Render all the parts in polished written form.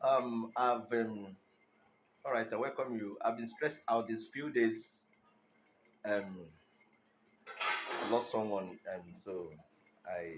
I've been all right. I welcome you. I've been stressed out these few days. Um, lost someone, and so I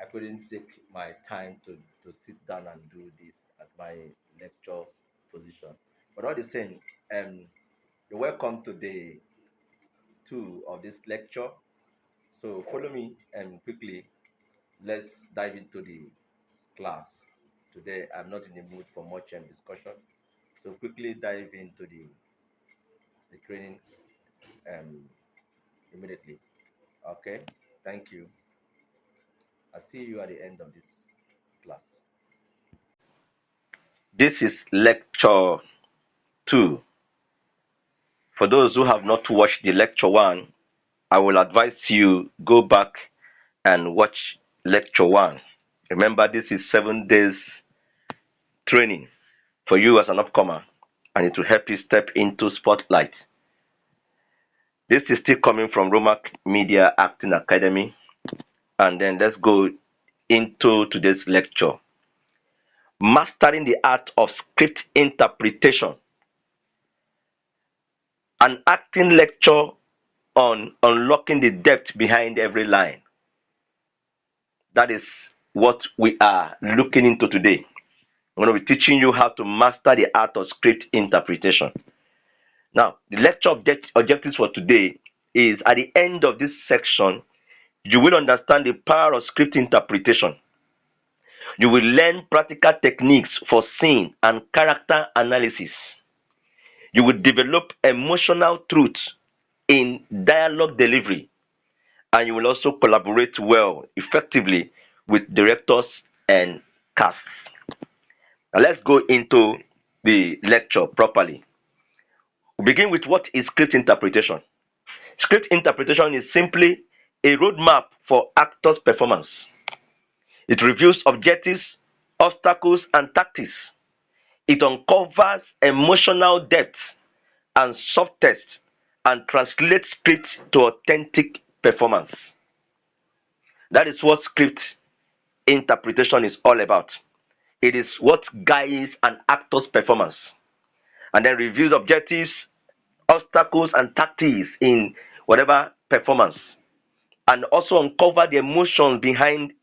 I couldn't take my time to sit down and do this at my lecture position. But all the same, um, you're welcome to day two of this lecture. So follow me and quickly let's dive into the class. Today I'm not in the mood for much discussion. So quickly dive into the training um, immediately. Okay, thank you. I'll see you at the end of this class. This is lecture 2. For those who have not watched the lecture 1, I will advise you go back and watch lecture 1. Remember, this is 7 days training for you as an upcomer, and it will help you step into spotlight. This is still coming from Romac Media Acting Academy, and then let's go into today's lecture. Mastering the art of script interpretation, an acting lecture on unlocking the depth behind every line. That is what we are looking into today. I'm going to be teaching you how to master the art of script interpretation. Now, the lecture objectives for today is at the end of this section, you will understand the power of script interpretation. You will learn practical techniques for scene and character analysis. You will develop emotional truth in dialogue delivery, and you will also collaborate well, effectively with directors and casts. Now let's go into the lecture properly. We begin with what is script interpretation. Script interpretation is simply a roadmap for actors' performance. It reviews objectives, obstacles, and tactics. It uncovers emotional depth and subtext and translates script to authentic performance. That is what script interpretation is all about. It is what guides an actor's performance and then reviews objectives, obstacles, and tactics in whatever performance, and also uncover the emotions behind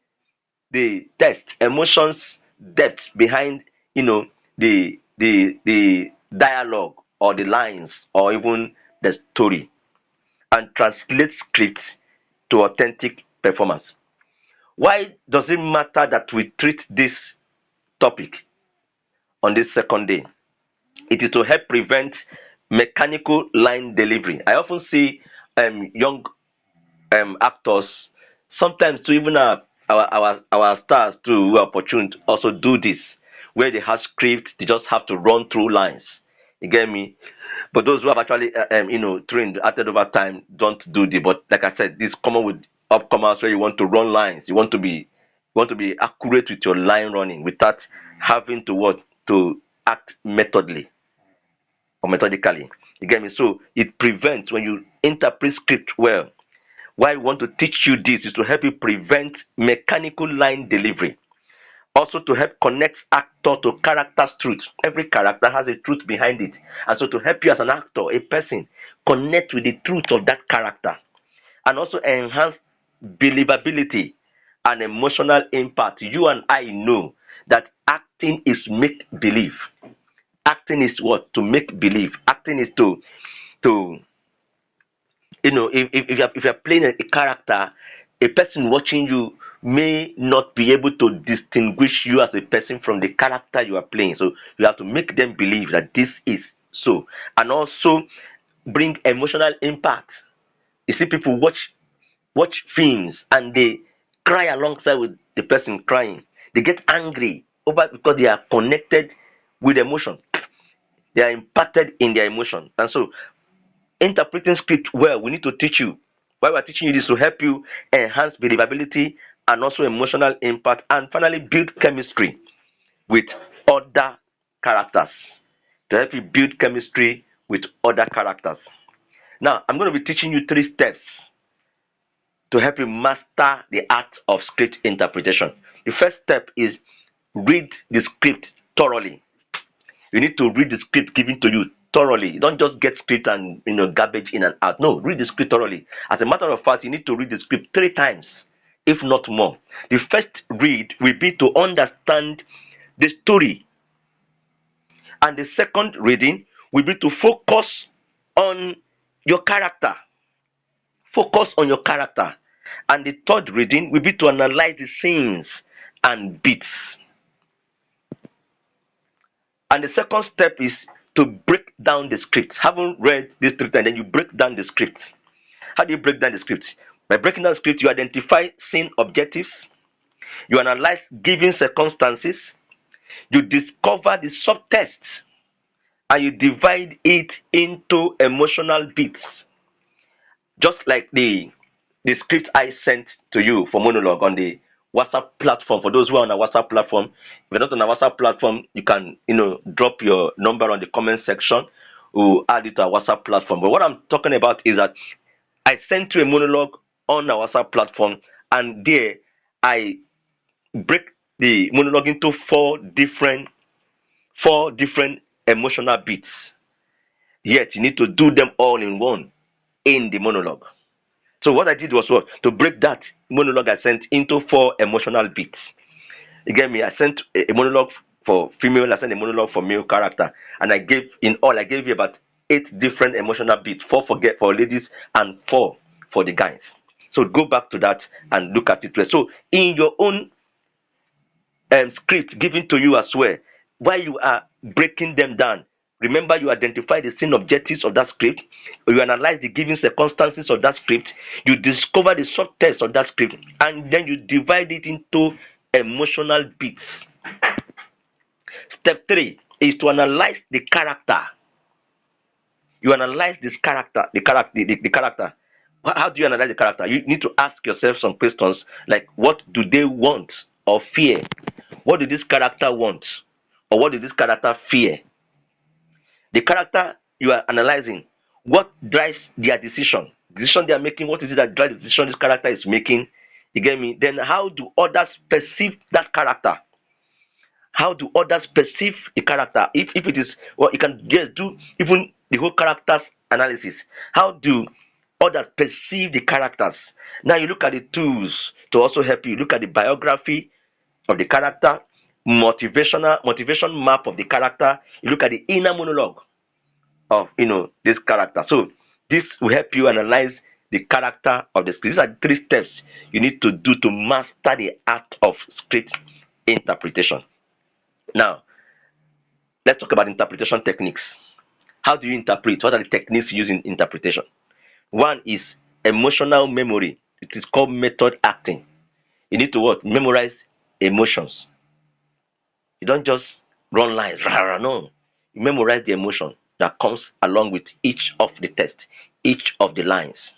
the text, emotions depth behind the dialogue or the lines or even the story, and translate script to authentic performance. Why does it matter that we treat this topic on this second day? It is to help prevent mechanical line delivery. I often see young actors, sometimes to even our stars too, who are opportune to also do this, where they have scripts, they just have to run through lines. You get me? But those who have actually trained, acted over time, don't do the. But like I said, this common with upcomers where you want to run lines, you want to be accurate with your line running without having to what to act methodically or methodically. You get me? So it prevents when you interpret script well. Why we want to teach you this is to help you prevent mechanical line delivery. Also to help connect actor to character's truth. Every character has a truth behind it. And so to help you as an actor, a person, connect with the truth of that character. And also enhance believability and emotional impact. You and I know that acting is make believe. Acting is what? To make believe. Acting is to if you're playing a character, a person watching you may not be able to distinguish you as a person from the character you are playing. So you have to make them believe that this is so, and also bring emotional impact. You see people watch films and they cry alongside with the person crying. They get angry over because they are connected with emotion. They are impacted in their emotion, and so interpreting script well, we need to teach you. Why we're teaching you this to help you enhance believability and also emotional impact, and finally build chemistry with other characters. To help you build chemistry with other characters. Now, I'm going to be teaching you 3 steps to help you master the art of script interpretation. The first step is read the script thoroughly. You need to read the script given to you thoroughly. Don't just get script and garbage in and out. No, read the script thoroughly. As a matter of fact, you need to read the script 3 times, if not more. The first read will be to understand the story, and the second reading will be to focus on your character. Focus on your character. And the third reading will be to analyze the scenes and beats. And the second step is to break down the script. Having read this 3 times, then you break down the script. How do you break down the script? By breaking down the script, you identify scene objectives, you analyze given circumstances, you discover the subtext, and you divide it into emotional beats. Just like the script I sent to you for monologue on the WhatsApp platform. For those who are on a WhatsApp platform, if you're not on a WhatsApp platform, you can drop your number on the comment section. We'll add it to our WhatsApp platform. But what I'm talking about is that I sent you a monologue on our WhatsApp platform, and there I break the monologue into four different emotional beats. Yet you need to do them all in one in the monologue. So what I did was what? To break that monologue I sent into 4 emotional beats. You get me? I sent a monologue for female, I sent a monologue for male character, and I gave you about 8 different emotional beats, 4 for ladies and 4 for the guys. So go back to that and look at it. So in your own script given to you as well, while you are breaking them down, remember you identify the scene objectives of that script, you analyze the given circumstances of that script, you discover the subtext of that script, and then you divide it into emotional beats. Step 3 is to analyze the character. You analyze the character. How do you analyze the character? You need to ask yourself some questions like, what do they want or fear? What do this character want? Or what do this character fear? The character you are analyzing, what drives their decision? Decision they are making, what is it that drives the decision this character is making? You get me? Then how do others perceive that character? How do others perceive the character? If it is, well, you can just do even the whole characters analysis. How do others perceive the characters? Now you look at the tools to also help you. Look at the biography of the character, motivation map of the character. You look at the inner monologue of this character. So this will help you analyze the character of the script. These are the 3 steps you need to do to master the art of script interpretation. Now let's talk about interpretation techniques. How do you interpret? What are the techniques used in interpretation? One is emotional memory. It is called method acting. You need to what? Memorize emotions. You don't just run lines. No. You memorize the emotion that comes along with each of the text, each of the lines.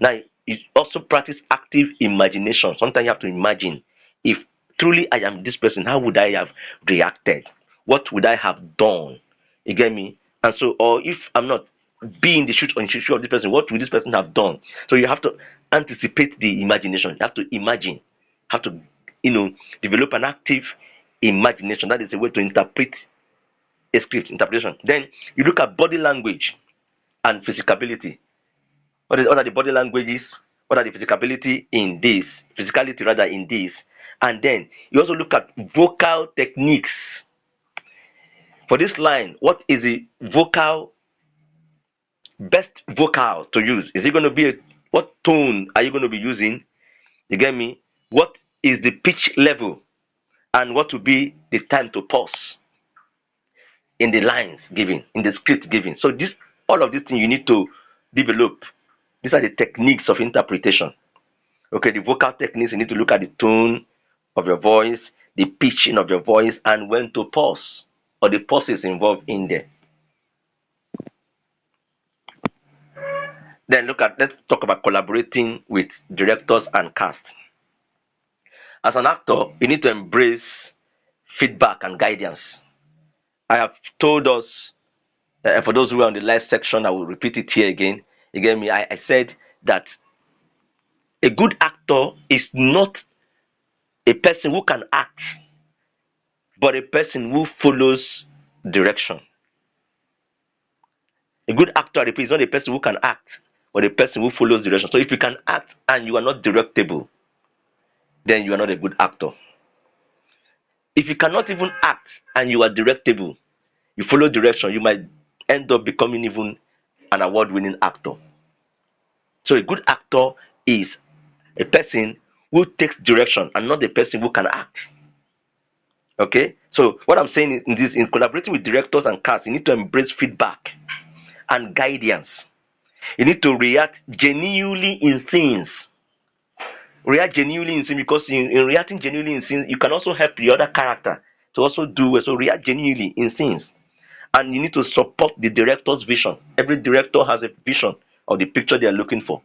Now, you also practice active imagination. Sometimes you have to imagine, if truly I am this person, how would I have reacted? What would I have done? You get me? And so, or if I'm not, be in the shoes of this person, what would this person have done? So you have to anticipate the imagination. You have to imagine, have to, develop an active imagination. That is a way to interpret a script interpretation. Then you look at body language and physicality. What are the body languages? What are the physicality in this? Physicality rather in this. And then you also look at vocal techniques. For this line, what is the best vocal to use? Is it going to be what tone are you going to be using? You get me? What is the pitch level? And what will be the time to pause in the lines given, in the script given? So all of these things you need to develop. These are the techniques of interpretation. Okay, the vocal techniques, you need to look at the tone of your voice, the pitching of your voice, and when to pause, or the pauses involved in there. Then let's talk about collaborating with directors and cast. As an actor, you need to embrace feedback and guidance. I have told us, for those who are on the live section, I will repeat it here again. You get me? I said that a good actor is not a person who can act, but a person who follows direction. A good actor, I repeat, is not a person who can act, but a person who follows direction. So if you can act and you are not directable, then you are not a good actor. If you cannot even act and you are directable, you follow direction, you might end up becoming even an award-winning actor. So a good actor is a person who takes direction and not a person who can act. Okay, so what I'm saying is in collaborating with directors and cast, you need to embrace feedback and guidance. You need to react genuinely in scenes. React genuinely in scenes, because in reacting genuinely in scenes, you can also help the other character to also do well. So react genuinely in scenes. And you need to support the director's vision. Every director has a vision of the picture they are looking for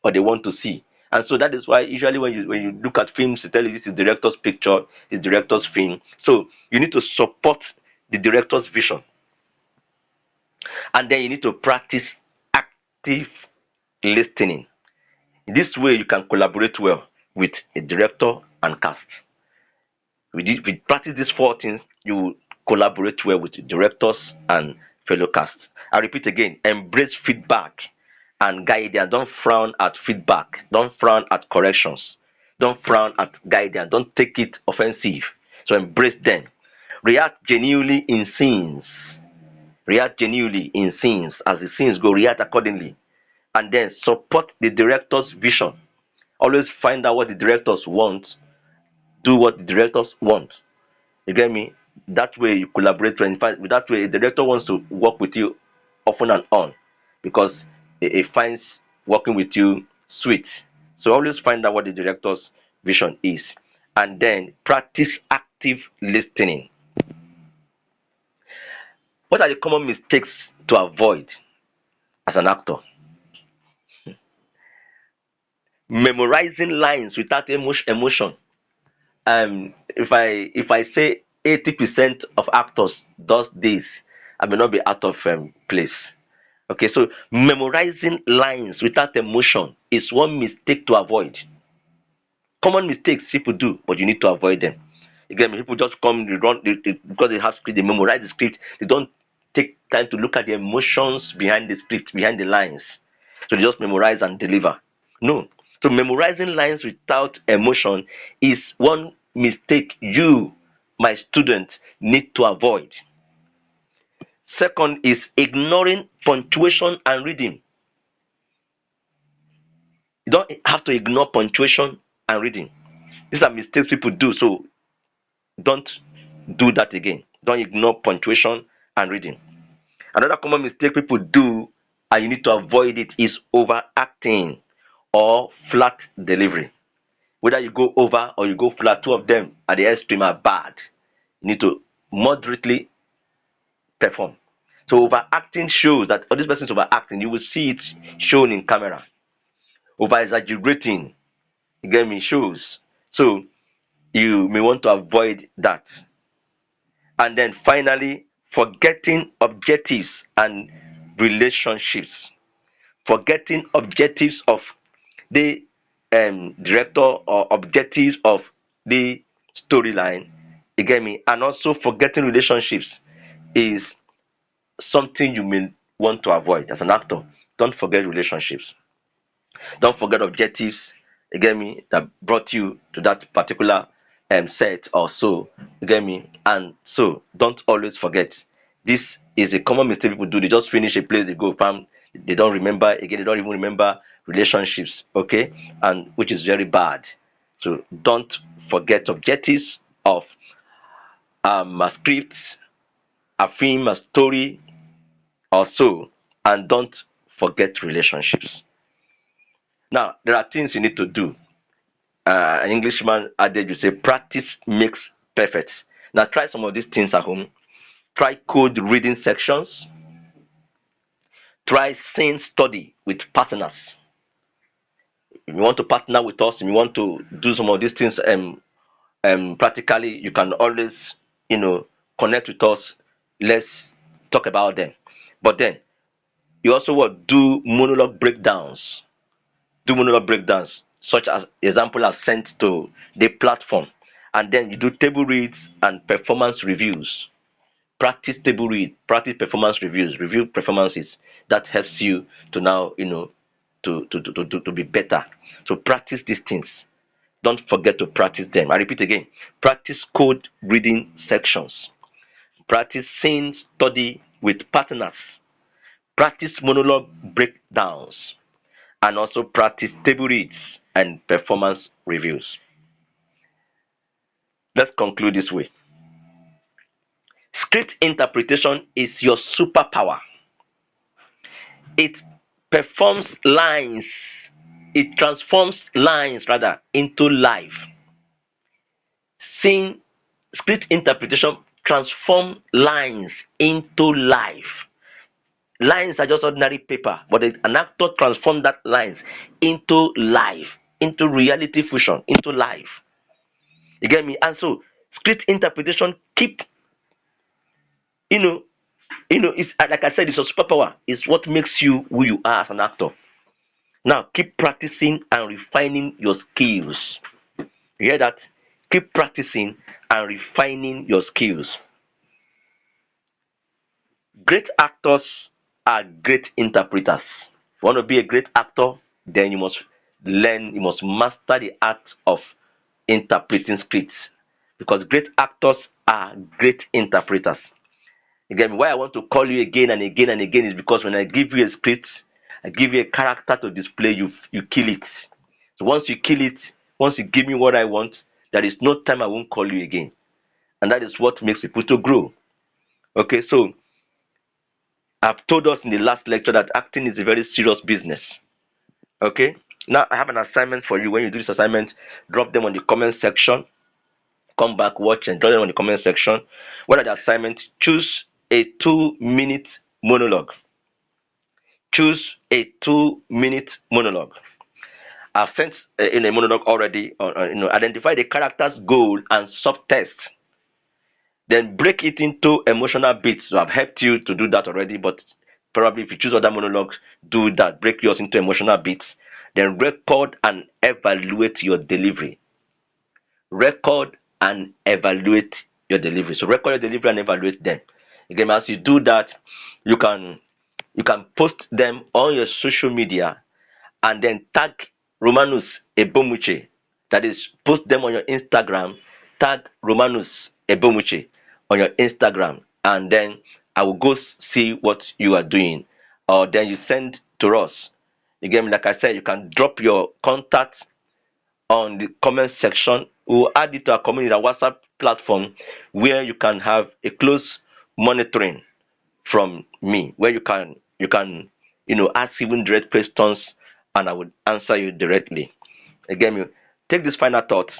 or they want to see. And so that is why usually when you look at films, they tell you this is director's picture, this director's film. So you need to support the director's vision. And then you need to practice active listening. This way you can collaborate well with a director and cast. If you practice these four things, you will collaborate well with directors and fellow cast. I repeat again, embrace feedback and guidance. Don't frown at feedback. Don't frown at corrections. Don't frown at guidance. Don't take it offensive. So embrace them. React genuinely in scenes. React genuinely in scenes. As the scenes go, react accordingly. And then support the director's vision. Always find out what the directors want. Do what the directors want. You get me? That way you collaborate. In fact, that way the director wants to work with you often and on, because he finds working with you sweet. So always find out what the director's vision is, and then practice active listening. What are the common mistakes to avoid as an actor? Memorizing lines without emotion. If I say 80% of actors does this, I may not be out of place. Okay, so memorizing lines without emotion is one mistake to avoid. Common mistakes people do, but you need to avoid them. Again, people just come, because they have script, they memorize the script, they don't take time to look at the emotions behind the script, behind the lines. So they just memorize and deliver. No. So memorizing lines without emotion is one mistake you, my student, need to avoid. Second is ignoring punctuation and reading. You don't have to ignore punctuation and reading. These are mistakes people do, so don't do that again. Don't ignore punctuation and reading. Another common mistake people do, and you need to avoid it, is overacting or flat delivery. Whether you go over or you go flat, two of them at the extreme are bad. You need to moderately perform. So overacting shows that, this person is overacting. You will see it shown in camera. Over exaggerating, you get me, shows. So you may want to avoid that. And then finally, forgetting objectives and relationships. Forgetting objectives of the director, or objectives of the storyline. You get me? And also forgetting relationships is something you may want to avoid as an actor. Don't forget relationships. Don't forget objectives. You get me? That brought you to that particular set or so. You get me? And so don't always forget. This is a common mistake people do. They just finish a place, they go, bam, they don't remember again, they don't even remember relationships. Okay, and which is very bad. So don't forget objectives of a script, a film, a story, or so, and don't forget relationships. Now, there are things you need to do. An Englishman adage, you say, practice makes perfect. Now, try some of these things at home. Try code reading sections. Try scene study with partners. If you want to partner with us, if you want to do some of these things practically, you can always, connect with us. Let's talk about them. But then, you also want do monologue breakdowns. Do monologue breakdowns, such as example as sent to the platform. and then you do table reads and performance reviews. Practice table read, practice performance reviews, review performances. That helps you to now, to be better. So practice these things. Don't forget to practice them. I repeat again, practice code reading sections, practice scene study with partners, practice monologue breakdowns, and also practice table reads and performance reviews. Let's conclude this way. Script interpretation is your superpower. It performs lines, it transforms lines rather into life. Scene script interpretation transform lines into life. Lines are just ordinary paper, but an actor transforms that lines into life, into reality fusion, into life. You get me? And so script interpretation keep, you know, it's like I said, it's a superpower. It's what makes you who you are as an actor. Now keep practicing and refining your skills. You hear that? Keep practicing and refining your skills. Great actors are great interpreters. If you want to be a great actor, then you must master the art of interpreting scripts. Because great actors are great interpreters. Again, why I want to call you again and again and again is because when I give you a script, I give you a character to display, you kill it. So once you kill it, once you give me what I want, there is no time I won't call you again. And that is what makes people to grow. Okay, so I've told us in the last lecture that acting is a very serious business. Okay, now I have an assignment for you. When you do this assignment, drop them on the comment section. Come back, watch, and drop them on the comment section. What are the assignment? Choose a 2-minute monologue. Choose a 2-minute monologue. I've sent in a monologue already. Identify the character's goal and subtext. Then break it into emotional beats. So I've helped you to do that already, but probably if you choose other monologues, do that. Break yours into emotional beats. Then record and evaluate your delivery. Record and evaluate your delivery. So record your delivery and evaluate them. Again, as you do that, you can post them on your social media and then tag Romanus Ebomuche. That is, post them on your Instagram, tag Romanus Ebomuche on your Instagram, and then I will go see what you are doing. Or then you send to us. Again, like I said, you can drop your contact on the comment section. We'll add it to our community, our WhatsApp platform, where you can have a close monitoring from me, where you can ask even direct questions and I would answer you directly. Again, you take this final thought.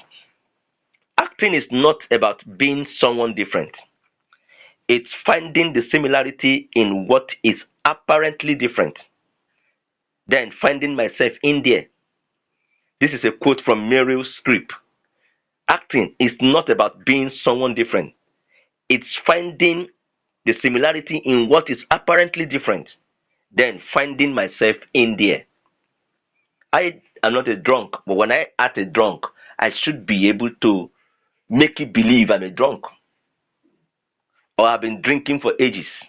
Acting is not about being someone different. It's finding the similarity in what is apparently different. Then finding myself in there. This is a quote from Meryl Streep. Acting is not about being someone different. It's finding the similarity in what is apparently different. Then finding myself in there. I am not a drunk, but when I act a drunk, I should be able to make you believe I'm a drunk or I've been drinking for ages.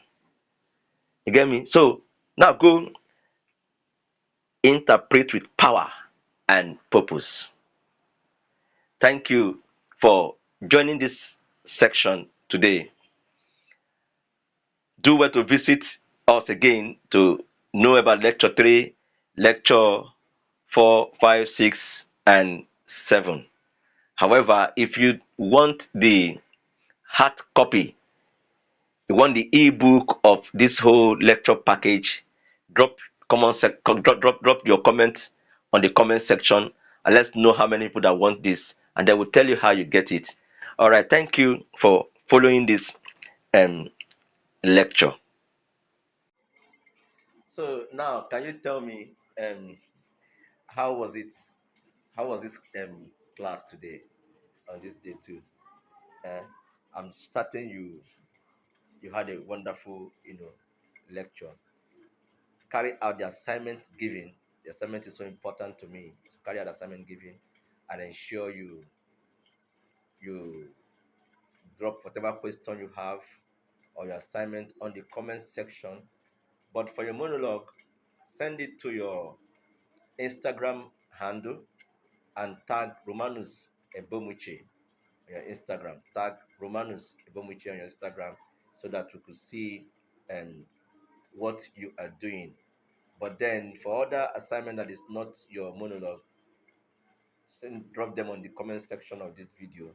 You get me? So now go interpret with power and purpose. Thank you for joining this section today. Do well to visit us again to know about lecture 3, lecture 4, 5, 6, and 7. However, if you want the hard copy, you want the ebook of this whole lecture package, drop your comment on the comment section and let's know how many people that want this, and they will tell you how you get it. All right, thank you for following this um lecture. So now, can you tell me how was it? How was this class today on this day too? Uh, I'm certain you had a wonderful lecture. Carry out the assignment given. The assignment is so important to me. So carry out the assignment given and ensure you drop whatever question you have or your assignment on the comment section. But for your monologue, send it to your Instagram handle and tag Romanus Ebomuche on your Instagram. Tag Romanus Ebomuche on your Instagram so that we could see what you are doing. But then for other assignment that is not your monologue, drop them on the comment section of this video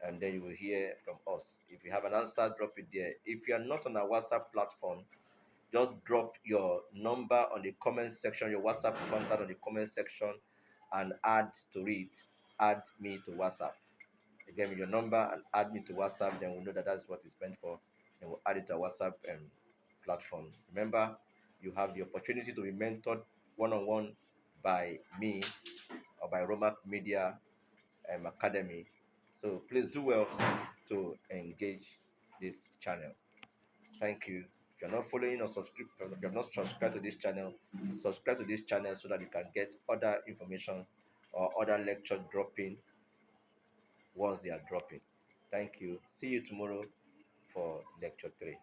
and then you will hear from us. If you have an answer, drop it there. If you are not on our WhatsApp platform, just drop your number on the comment section, your WhatsApp contact on the comment section, and add to it, add me to WhatsApp. Again, with your number and add me to WhatsApp, then we'll know that that's what it's meant for, and we'll add it to our WhatsApp platform. Remember, you have the opportunity to be mentored one-on-one by me or by Romac Media Academy. So please do well to engage this channel. Thank you. If you're not following or subscribe, if you're not subscribed to this channel, subscribe to this channel so that you can get other information or other lecture dropping once they are dropping. Thank you. See you tomorrow for lecture 3.